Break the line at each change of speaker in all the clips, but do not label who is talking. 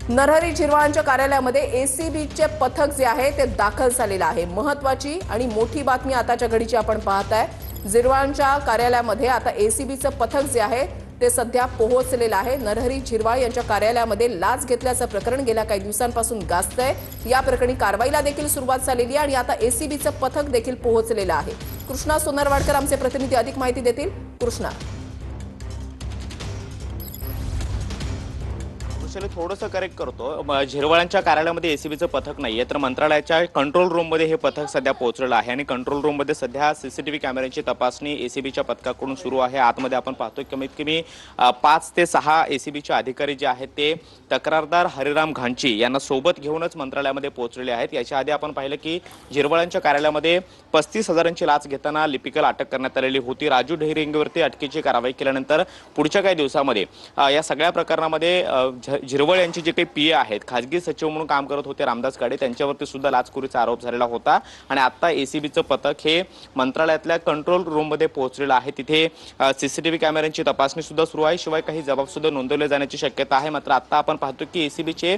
नरहरी झिरवाळांच्या कार्यालयामध्ये एसीबीचे पथक जे आहे ते दाखल झालेलं आहे। महत्त्वाची आणि मोठी बातमी आताच्या घडीची आपण पाहताय। झिरवाळांच्या कार्यालयामध्ये आता एसीबीचं पथक जे आहे ते सध्या पोहोचलेलं आहे। नरहरी झिरवाळ यांच्या कार्यालयामध्ये लाच घेतल्याचं प्रकरण गेल्या काही दिवसांपासून गाजतंय। या प्रकरणी कारवाईला देखील सुरुवात झालेली आहे आणि आता एसीबीचं पथक देखील पोहोचलेलं आहे। कृष्णा सोनरवाडकर आमचे प्रतिनिधी अधिक माहिती देतील। कृष्णा,
थोडंसं करेक्ट करतो। झिरवाळांच्या कार्यालयामध्ये एसीबीचं पथक नाहीये, तर मंत्रालयाच्या कंट्रोल रूम मध्ये हे पथक सध्या पोहोचलेलं आहे आणि कंट्रोल रूम मध्ये सध्या सीसीटीव्ही कॅमेऱ्यांची तपासणी एसीबीच्या पथकाकडून सुरू आहे। आतमध्ये आपण पाहतोय कमीत कमी 5 ते 6 एसीबीचे अधिकारी जे आहेत ते तक्रारदार हरिराम घांची यांना सोबत घेऊनच मंत्रालयामध्ये पोहोचलेले आहेत। याच्या आधी आपण पाहिलं की झिरवाळांच्या कार्यालयामध्ये 35,000ची लाच घेताना लिपिकला अटक करण्यात आलेली होती। राजू ढेरेंगवरती अटकेची कारवाई केल्यानंतर पुढच्या काही दिवसांमध्ये या सगळ्या प्रकरणामध्ये झिरवाळ यांचे जे काही पीए आहेत, खाजगी सचिव म्हणून काम करत होते रामदास काडे, त्यांच्यावरती सुद्धा लाचखोरीचा आरोप झालेला होता आणि आता एसीबीचं पथक हे मंत्रालयातल्या कंट्रोल रूम मध्ये पोहोचलेलं आहे। तिथे सीसीटीव्ही कॅमेऱ्यांची तपासणी सुद्धा सुरू आहे, शिवाय काही जबाब सुद्धा नोंदवले जाण्याची शक्यता आहे। मात्र आता आपण पाहतो की एसीबीचे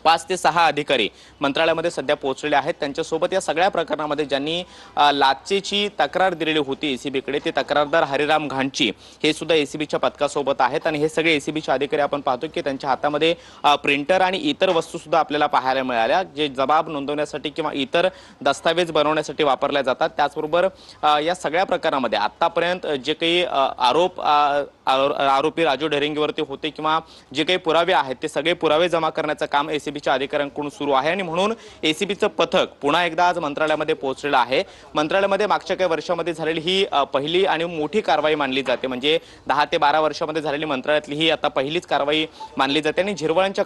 5 ते 6 अधिकारी मंत्रालयामध्ये सध्या पोहोचलेले आहेत। त्यांच्यासोबत या सगळ्या प्रकरणामध्ये ज्यांनी लाचेची तक्रार दिलेली होती एसीबीकडे, ते तक्रारदार हरिराम घांची हे सुद्धा एसीबीच्या पथकासोबत आहेत आणि हे सगळे एसीबीचे अधिकारी आपण पाहतो की त्यांच्या हातामध्ये प्रिंटर आणि इतर वस्तू सुद्धा आपल्याला पाहायला मिळाल्या, जे जबाब नोंदवण्यासाठी किंवा इतर दस्तावेज बनवण्यासाठी वापरल्या जातात। त्याचबरोबर या सगळ्या प्रकरणामध्ये आतापर्यंत जे काही आरोपी राजू ढेरेंगवरती होते किंवा जे काही पुरावे आहेत ते सगळे पुरावे जमा करण्याचं काम एसीबीच्या अधिकाऱ्यांकडून सुरू आहे आणि म्हणून एसीबीचं पथक पुन्हा एकदा आज मंत्रालयामध्ये पोहोचलेलं आहे। मंत्रालयामध्ये मागच्या काही वर्षांमध्ये झालेली ही पहिली आणि मोठी कारवाई मानली जाते, म्हणजे 10 ते 12 वर्षांमध्ये झालेली मंत्रालयातली ही आता पहिलीच कारवाई मानली जाते आणि झिरवाळांच्या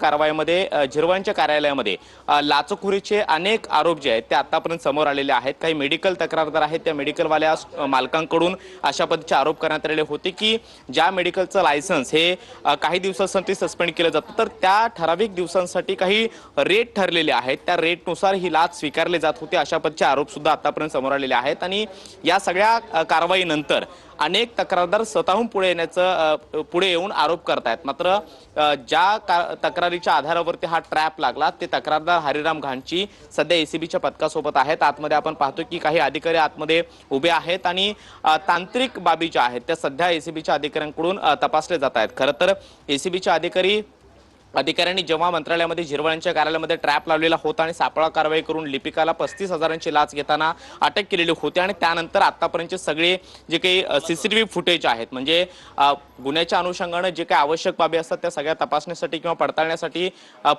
कार्यालयामध्ये लाचखोरीचे अनेक आरोप जे आहेत ते आतापर्यंत समोर आलेले आहेत। काही मेडिकल तक्रारदार आहेत, त्या मेडिकलवाल्या मालकांकडून अशा पद्धतीचे आरोप करण्यात आलेले होते की ज्या मेडिकलचं लायसन्स हे काही दिवसांसाठी सस्पेंड केलं जातं, तर त्या ठराविक दिवसांसाठी काही रेट ठरलेले आहेत, त्या रेटनुसार ही लाच स्वीकारली जात होती, अशा पद्धतीचे आरोप सुद्धा आतापर्यंत समोर आलेले आहेत। आणि या सगळ्या कारवाईनंतर अनेक तक्रारदार स्वतःहून पुढे येऊन आरोप करतायत। मात्र ज्या तक्रारीच्या आधारावरती हा ट्रॅप लागला, ते तक्रारदार हरिराम घांची सध्या एसीबीच्या पथकासोबत आहेत। आतमध्ये आपण पाहतो की काही अधिकारी आतमध्ये उभे आहेत आणि तांत्रिक बाबी ज्या आहेत त्या सध्या एसीबीच्या अधिकाऱ्यांकडून तपासले जात आहेत। खरं तर एसीबीच्या अधिकाऱ्यांनी जेव्हा मंत्रालयामध्ये झिरवाळांच्या कार्यालयामध्ये ट्रॅप लावलेला होता आणि सापळा कारवाई करून लिपिकाला 35,000ची लाच घेताना अटक केलेली होती आणि त्यानंतर आतापर्यंतचे सगळे जे काही सीसीटीव्ही फुटेज आहेत, म्हणजे गुन्ह्याच्या अनुषंगाने जे काही आवश्यक बाबी असतात त्या सगळ्या तपासण्यासाठी किंवा पडताळण्यासाठी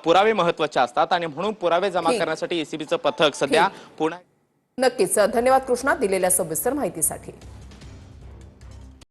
पुरावे महत्त्वाचे असतात आणि म्हणून पुरावे जमा करण्यासाठी एसीबीचं पथक सध्या पुन्हा
नक्कीच धन्यवाद कृष्णा दिलेल्या सविस्तर माहितीसाठी।